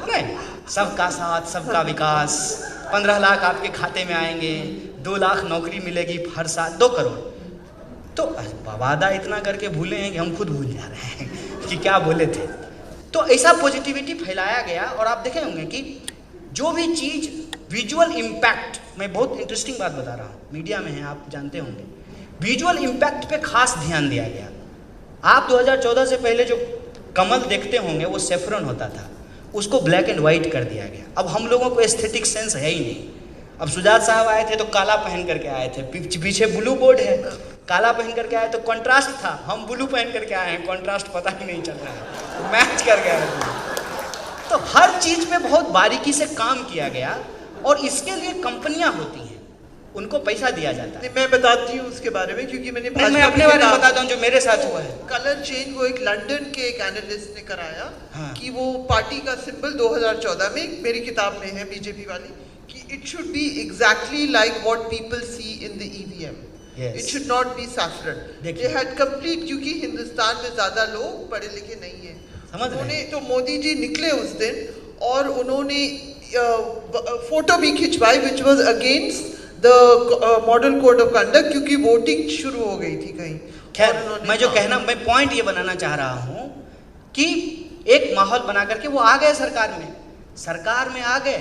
नहीं, सबका साथ सबका विकास, 15 लाख आपके खाते में आएंगे, 2 लाख नौकरी मिलेगी हर साल, 2 करोड़। तो वादा इतना करके भूले हैं कि हम खुद भूल जा रहे हैं कि क्या बोले थे। तो ऐसा पॉजिटिविटी फैलाया गया। और आप देखे होंगे कि जो भी चीज़ विजुअल इम्पैक्ट, मैं बहुत इंटरेस्टिंग बात बता रहा हूँ, मीडिया में है आप जानते होंगे, विजुअल इम्पैक्ट पे खास ध्यान दिया गया। आप 2014 से पहले जो कमल देखते होंगे वो सेफ्रन होता था, उसको ब्लैक एंड वाइट कर दिया गया। अब हम लोगों को एस्थेटिक सेंस है ही नहीं। अब सुजात साहब आए थे तो काला पहन करके आए थे, पीछे ब्लू बोर्ड है, काला पहन करके आए तो कंट्रास्ट था, हम ब्लू पहन करके आए हैं, कंट्रास्ट पता ही नहीं चल रहा है, मैच कर गया है। तो हर चीज पे बहुत बारीकी से काम किया गया और इसके लिए कंपनियां होती हैं, उनको पैसा दिया जाता है। मैं बताती हूँ उसके बारे में, क्योंकि मैं अपने बारे में बताता हूँ जो मेरे साथ हुआ है। कलर चेंज वो एक लंदन के एक एनालिस्ट ने कराया। हाँ। कि वो पार्टी का सिंबल 2014 में, मेरी किताब में है बीजेपी वाली, कि it should be exactly like what people see in the EVM, it should not be saffron. They had complete, क्योंकि हिंदुस्तान में ज्यादा लोग पढ़े लिखे नहीं है, उन्होंने तो मोदी जी निकले उस दिन और उन्होंने फोटो भी खिंचवाई which was against the model code of conduct, क्योंकि वोटिंग शुरू हो गई थी कहीं। खैर मैं पॉइंट ये बनाना चाह रहा हूँ कि एक माहौल बना करके वो आ गए सरकार में आ गए।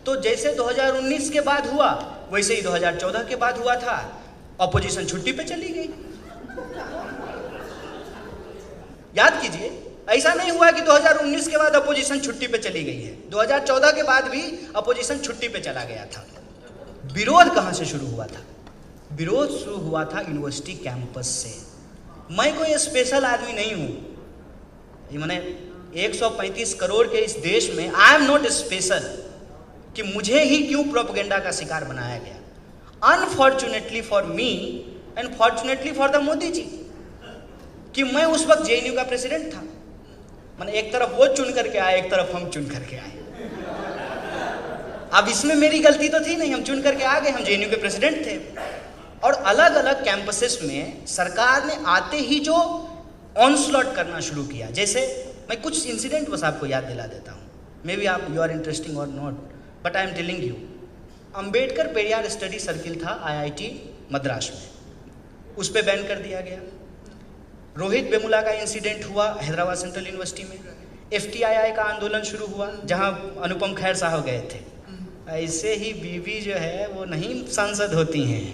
तो जैसे 2019 के बाद हुआ वैसे ही 2014 के बाद हुआ था, ऑपोजिशन छुट्टी पे चली गई। याद कीजिए, ऐसा नहीं हुआ कि 2019 के बाद अपोजिशन छुट्टी पे चली गई है, 2014 के बाद भी अपोजिशन छुट्टी पे चला गया था। विरोध कहां से शुरू हुआ था? विरोध शुरू हुआ था यूनिवर्सिटी कैंपस से। मैं कोई स्पेशल आदमी नहीं हूं, ये मैंने 135 करोड़ के इस देश में आई एम नॉट स्पेशल कि मुझे ही क्यों प्रोपेगेंडा का शिकार बनाया गया। Unfortunately for me and fortunately for the Modi ji कि मैं उस वक्त जेएनयू का प्रेसिडेंट था। मैंने एक तरफ वो चुन करके आए, एक तरफ हम चुन करके आए। अब इसमें मेरी गलती तो थी नहीं, हम चुन करके आ गए, हम जेएनयू के प्रेसिडेंट थे। और अलग अलग कैंपसेस में सरकार ने आते ही जो ऑनस्लॉट करना शुरू किया, जैसे मैं कुछ इंसिडेंट बस आपको याद दिला देता हूँ, मे बी आप यू आर इंटरेस्टिंग और not but I am telling you. Ambedkar Periyar study circle था आईआईटी मद्रास में, उस पर बैन कर दिया गया। रोहित वेमुला का इंसिडेंट हुआ हैदराबाद सेंट्रल यूनिवर्सिटी में, एफटीआईआई का आंदोलन शुरू हुआ जहां अनुपम खेर साहब गए थे। ऐसे ही बीवी जो है वो नहीं सांसद होती हैं,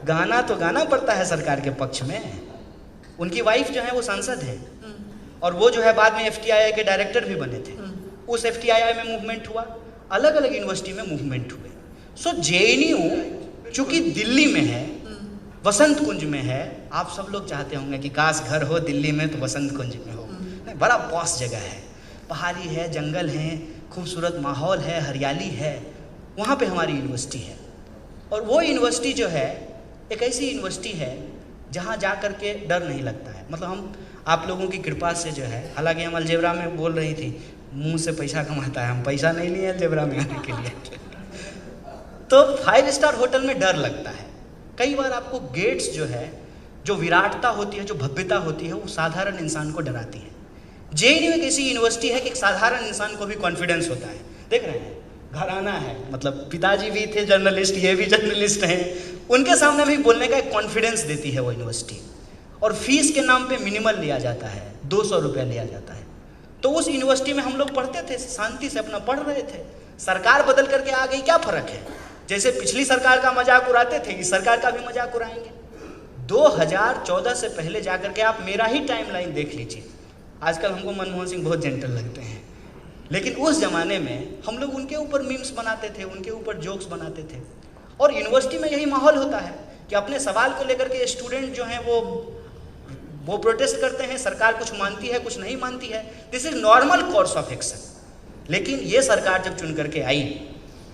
गाना तो गाना पड़ता है सरकार के पक्ष में। उनकी वाइफ जो है वो सांसद है और वो जो है बाद में एफटीआईआई के डायरेक्टर भी बने थे। उस एफटीआईआई में मूवमेंट हुआ, अलग अलग यूनिवर्सिटी में मूवमेंट हुए। सो जेएनयू चूंकि दिल्ली में है, वसंत कुंज में है, आप सब लोग चाहते होंगे कि काश घर हो दिल्ली में तो वसंत कुंज में हो। नहीं, बड़ा पॉश जगह है, पहाड़ी है, जंगल है, खूबसूरत माहौल है, हरियाली है, वहाँ पे हमारी यूनिवर्सिटी है। और वो यूनिवर्सिटी जो है एक ऐसी यूनिवर्सिटी है जहाँ जा कर के डर नहीं लगता है। मतलब हम आप लोगों की कृपा से जो है, हालांकि हम अलजेब्रा में बोल रही थी मुंह से पैसा कमाता है, हम पैसा नहीं लिए अलजेब्रा में आने के लिए। तो 5 स्टार होटल में डर लगता है। कई बार आपको गेट्स जो है, जो विराटता होती है, जो भव्यता होती है, वो साधारण इंसान को डराती है। जेएनयू एक ऐसी यूनिवर्सिटी है कि एक साधारण इंसान को भी कॉन्फिडेंस होता है। देख रहे हैं, घराना है, मतलब पिताजी भी थे जर्नलिस्ट, ये भी जर्नलिस्ट हैं, उनके सामने भी बोलने का एक कॉन्फिडेंस देती है वो यूनिवर्सिटी। और फीस के नाम पे मिनिमल लिया जाता है, 200 रुपया लिया जाता है। तो उस यूनिवर्सिटी में हम लोग पढ़ते थे, शांति से अपना पढ़ रहे थे। सरकार बदल करके आ गई, क्या फर्क है? जैसे पिछली सरकार का मजाक उड़ाते थे, इस सरकार का भी मजाक उड़ाएंगे। 2014 से पहले जाकर के आप मेरा ही टाइमलाइन देख लीजिए। आजकल हमको मनमोहन सिंह बहुत जेंटल लगते हैं, लेकिन उस जमाने में हम लोग उनके ऊपर मीम्स बनाते थे, उनके ऊपर जोक्स बनाते थे। और यूनिवर्सिटी में यही माहौल होता है कि अपने सवाल को लेकर के स्टूडेंट जो हैं वो प्रोटेस्ट करते हैं, सरकार कुछ मानती है, कुछ नहीं मानती है। This is normal course of action. लेकिन ये सरकार जब चुन करके आई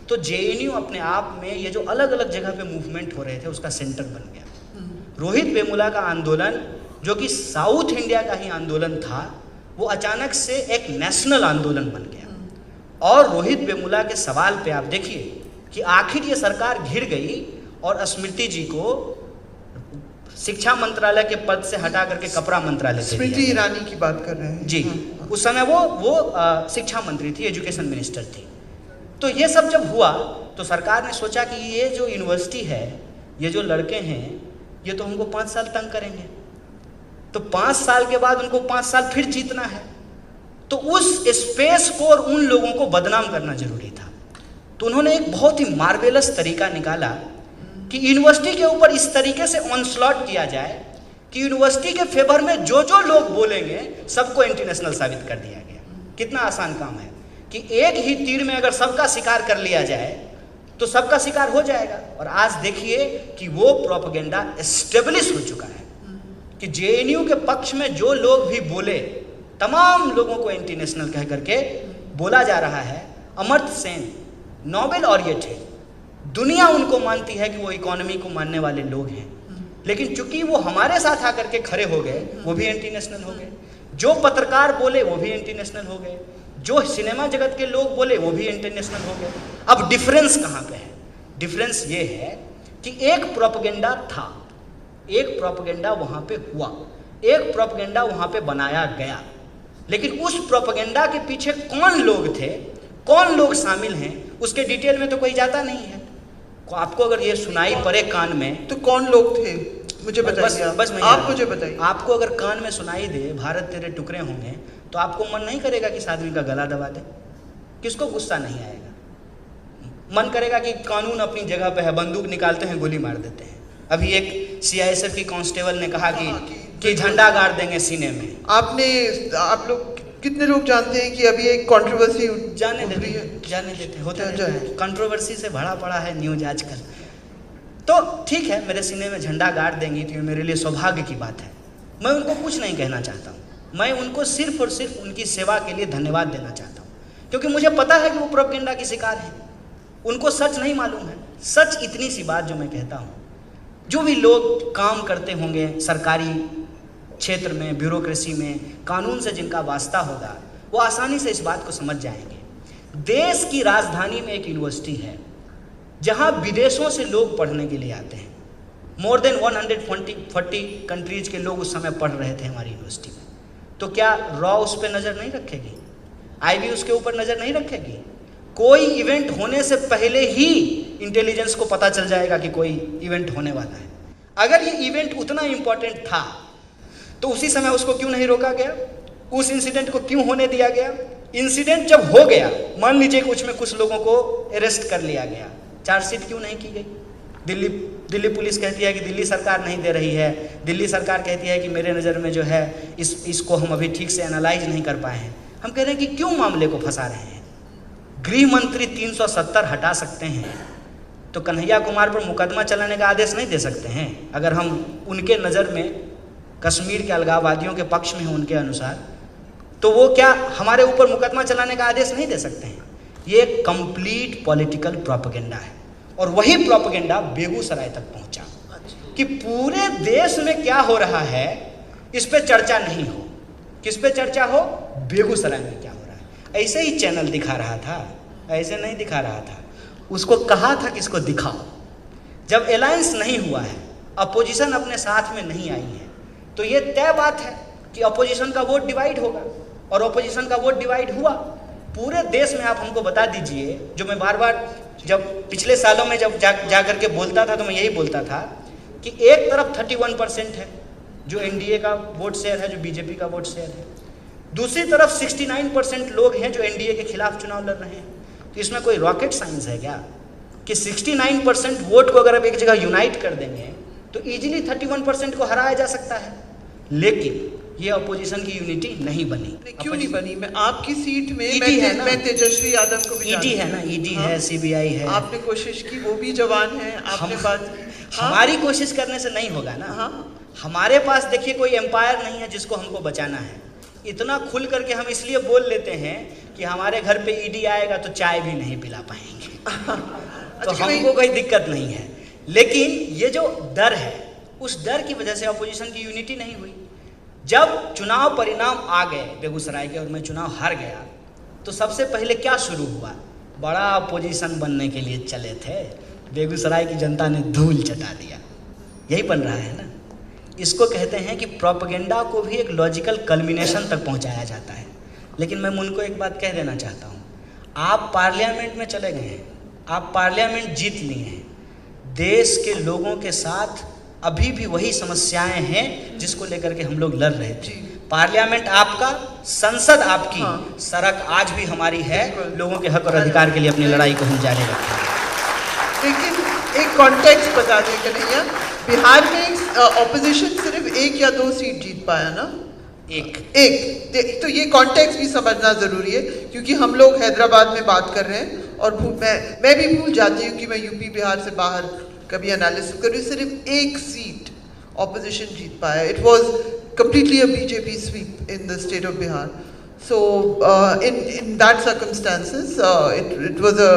तो जेएनयू अपने आप में ये जो अलग अलग जगह पे मूवमेंट हो रहे थे उसका सेंटर बन गया। रोहित वेमुला का आंदोलन, जो कि साउथ इंडिया का ही आंदोलन था, वो अचानक से एक नेशनल आंदोलन बन गया। और रोहित वेमुला के सवाल पे आप देखिए कि आखिर ये सरकार घिर गई और स्मृति जी को शिक्षा मंत्रालय के पद से हटा करके कपड़ा मंत्रालय। स्मृति ईरानी की बात कर रहे हैं जी। उस समय वो शिक्षा मंत्री थी, एजुकेशन मिनिस्टर थी। तो ये सब जब हुआ तो सरकार ने सोचा कि ये जो यूनिवर्सिटी है, ये जो लड़के हैं, ये तो हमको 5 साल तंग करेंगे, तो 5 साल के बाद उनको 5 साल फिर जीतना है, तो उस स्पेस को और उन लोगों को बदनाम करना जरूरी था। तो उन्होंने एक बहुत ही मार्वेलस तरीका निकाला कि यूनिवर्सिटी के ऊपर इस तरीके से ऑनस्लॉट किया जाए कि यूनिवर्सिटी के फेवर में जो जो लोग बोलेंगे सबको इंटरनेशनल साबित कर दिया गया। कितना आसान काम है कि एक ही तीर में अगर सबका शिकार कर लिया जाए तो सबका शिकार हो जाएगा। और आज देखिए कि वो प्रोपेगेंडा एस्टेब्लिश हो चुका है कि जेएनयू के पक्ष में जो लोग भी बोले, तमाम लोगों को इंटरनेशनल कह करके बोला जा रहा है। अमर्त्य सेन नोबेल ऑरिएट है, दुनिया उनको मानती है कि वो इकोनॉमी को मानने वाले लोग हैं, लेकिन चूंकि वो हमारे साथ आकर के खड़े हो गए, वो भी इंटरनेशनल हो गए। जो पत्रकार बोले वो भी इंटरनेशनल हो गए, जो सिनेमा जगत के लोग बोले वो भी इंटरनेशनल हो गए। अब डिफरेंस कहाँ पे है? डिफरेंस ये है कि एक प्रोपेगेंडा था, एक प्रोपेगेंडा वहाँ पे हुआ, एक प्रोपेगेंडा वहाँ पे बनाया गया, लेकिन उस प्रोपेगेंडा के पीछे कौन लोग थे, कौन लोग शामिल हैं, उसके डिटेल में तो कोई जाता नहीं है। आपको अगर ये सुनाई पड़े कान में, तो कौन लोग थे मुझे बताइए। बस आप मुझे बताइए। आपको अगर कान में सुनाई दे भारत तेरे टुकड़े होंगे, तो आपको मन नहीं करेगा कि इस आदमी का गला दबा दे? किसको गुस्सा नहीं आएगा? मन करेगा कि कानून अपनी जगह पे है, बंदूक निकालते हैं, गोली मार देते हैं। अभी एक सीआईएसएफ की कांस्टेबल ने कहा कि झंडा गाड़ देंगे सीने में। आप लोग कितने लोग जानते हैं कि अभी एक कंट्रोवर्सी जाने देते होते हैं, कंट्रोवर्सी से भरा पड़ा है न्यूज आजकल। तो ठीक है, मेरे सीने में झंडा गाड़ देंगी तो ये मेरे लिए सौभाग्य की बात है। मैं उनको कुछ नहीं कहना चाहता हूँ, मैं उनको सिर्फ और सिर्फ उनकी सेवा के लिए धन्यवाद देना चाहता हूँ, क्योंकि मुझे पता है कि वो प्रोपेगेंडा की शिकार है, उनको सच नहीं मालूम है। सच इतनी सी बात जो मैं कहता हूँ, जो भी लोग काम करते होंगे सरकारी क्षेत्र में, ब्यूरोक्रेसी में, कानून से जिनका वास्ता होगा, वो आसानी से इस बात को समझ जाएंगे। देश की राजधानी में एक यूनिवर्सिटी है जहां विदेशों से लोग पढ़ने के लिए आते हैं। मोर देन 140 कंट्रीज के लोग उस समय पढ़ रहे थे हमारी यूनिवर्सिटी में। तो क्या रॉ उस पर नज़र नहीं रखेगी? आईबी उसके ऊपर नज़र नहीं रखेगी? कोई इवेंट होने से पहले ही इंटेलिजेंस को पता चल जाएगा कि कोई इवेंट होने वाला है। अगर ये इवेंट उतना इंपॉर्टेंट था तो उसी समय उसको क्यों नहीं रोका गया? उस इंसिडेंट को क्यों होने दिया गया? इंसिडेंट जब हो गया, मान लीजिए कुछ लोगों को अरेस्ट कर लिया गया, चार्जशीट क्यों नहीं की गई? दिल्ली पुलिस कहती है कि दिल्ली सरकार नहीं दे रही है, दिल्ली सरकार कहती है कि मेरे नज़र में जो है इसको हम अभी ठीक से एनालाइज नहीं कर पाए हैं। हम कह रहे हैं कि क्यों मामले को फंसा रहे हैं? गृह मंत्री 370 हटा सकते हैं तो कन्हैया कुमार पर मुकदमा चलाने का आदेश नहीं दे सकते हैं? अगर हम उनके नज़र में कश्मीर के अलगाववादियों के पक्ष में हैं उनके अनुसार, तो वो क्या हमारे ऊपर मुकदमा चलाने का आदेश नहीं दे सकते हैं? ये एक कंप्लीट पॉलिटिकल प्रोपेगेंडा है, और वही प्रोपेगेंडा बेगूसराय तक पहुंचा कि पूरे देश में क्या हो रहा है इस पे चर्चा नहीं हो। किस पे चर्चा हो? बेगूसराय में क्या हो रहा है। ऐसे ही चैनल दिखा रहा था, ऐसे नहीं दिखा रहा था। उसको कहा था कि इसको दिखाओ। जब अलायंस नहीं हुआ है, अपोजिशन अपने साथ में नहीं आई है, तो ये तय बात है कि अपोजिशन का वोट डिवाइड होगा, और अपोजिशन का वोट डिवाइड हुआ। पूरे देश में आप हमको बता दीजिए, जो मैं बार बार जब पिछले सालों में जब जा करके बोलता था तो मैं यही बोलता था कि एक तरफ 31% है जो एनडीए का वोट शेयर है, जो बीजेपी का वोट शेयर है, दूसरी तरफ 69% लोग हैं जो एनडीए के खिलाफ चुनाव लड़ रहे हैं। तो इसमें कोई रॉकेट साइंस है क्या कि 69% वोट को अगर आप एक जगह यूनाइट कर देंगे तो इजीली 31% को हराया जा सकता है? लेकिन ये अपोजिशन की यूनिटी नहीं बनी। क्यों नहीं बनी? मैं आपकी सीट में मैं तेजस्वी यादव को भी ईडी है ना, ईडी है, सीबीआई है। आपने कोशिश की, वो भी जवान है, आपने बात की। हमारी कोशिश करने से नहीं होगा ना। हमारे पास देखिए कोई एम्पायर नहीं है जिसको हमको बचाना है। इतना खुल करके हम इसलिए बोल लेते हैं कि हमारे घर पे ईडी आएगा तो चाय भी नहीं पिला पाएंगे तो हमको कोई दिक्कत नहीं है। लेकिन ये जो डर है, उस डर की वजह से अपोजिशन की यूनिटी नहीं हुई। जब चुनाव परिणाम आ गए बेगूसराय के और मैं चुनाव हार गया, तो सबसे पहले क्या शुरू हुआ? बड़ा अपोजिशन बनने के लिए चले थे, बेगूसराय की जनता ने धूल चटा दिया। यही बन रहा है ना। इसको कहते हैं कि प्रोपेगेंडा को भी एक लॉजिकल कल्मिनेशन तक पहुंचाया जाता है। लेकिन मैं उनको एक बात कह देना चाहता हूँ, आप पार्लियामेंट में चले गए हैं, आप पार्लियामेंट जीत लिए हैं, देश के लोगों के साथ अभी भी वही समस्याएं हैं जिसको लेकर के हम लोग लड़ रहे थे। पार्लियामेंट आपका, संसद आपकी, सड़क आज भी हमारी है, लोगों के हक और अधिकार के लिए अपनी लड़ाई को हम जारी रखेंगे। लेकिन एक कॉन्टेक्स्ट बता दें कन्हैया, बिहार में ऑपोजिशन सिर्फ 1 या 2 सीट जीत पाया ना? एक। तो ये कॉन्टेक्स्ट भी समझना जरूरी है, क्योंकि हम लोग हैदराबाद में बात कर रहे हैं और मैं भी भूल जाती हूँ कि मैं यूपी बिहार से बाहर कभी एनालिसिस कर रही हूँ। सिर्फ 1 सीट ऑपोजिशन जीत पाया। It was completely a BJP sweep in the state of Bihar. So in that circumstances, it was a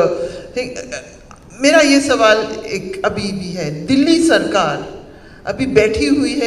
thing. मेरा ये सवाल एक अभी भी है, दिल्ली सरकार अभी बैठी हुई है